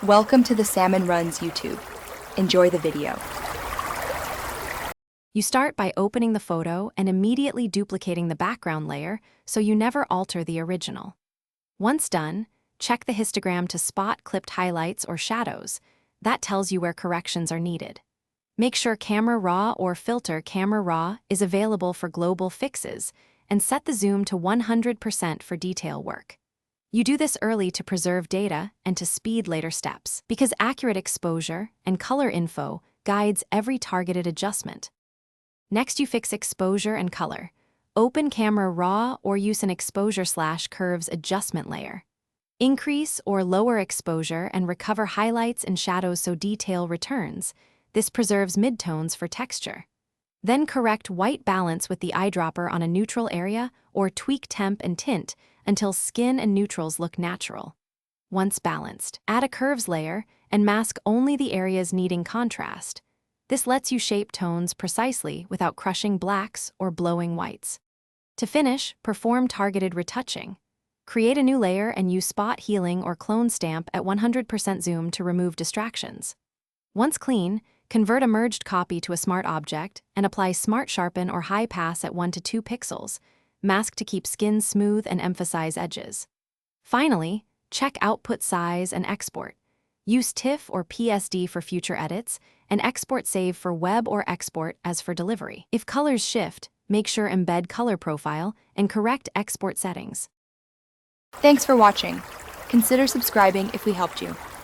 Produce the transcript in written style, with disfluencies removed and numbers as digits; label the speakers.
Speaker 1: Welcome to the Salmon Runs YouTube. Enjoy the video.
Speaker 2: You start by opening the photo and immediately duplicating the background layer so you never alter the original. Once done, check the histogram to spot clipped highlights or shadows. That tells you where corrections are needed. Make sure Camera Raw or Filter Camera Raw is available for global fixes, and set the zoom to 100% for detail work. You do this early to preserve data and to speed later steps, because accurate exposure and color info guides every targeted adjustment. Next, you fix exposure and color. Open Camera Raw or use an exposure/curves adjustment layer. Increase or lower exposure and recover highlights and shadows so detail returns. This preserves midtones for texture. Then correct white balance with the eyedropper on a neutral area or tweak temp and tint until skin and neutrals look natural. Once balanced, add a curves layer and mask only the areas needing contrast. This lets you shape tones precisely without crushing blacks or blowing whites. To finish, perform targeted retouching. Create a new layer and use spot healing or clone stamp at 100% zoom to remove distractions. Once clean, convert a merged copy to a smart object and apply Smart Sharpen or High Pass at 1 to 2 pixels. Mask to keep skin smooth and emphasize edges. Finally, check output size and export. Use TIFF or PSD for future edits, and export save for web or export as for delivery. If colors shift, make sure embed color profile and correct export settings.
Speaker 1: Thanks for watching. Consider subscribing if we helped you.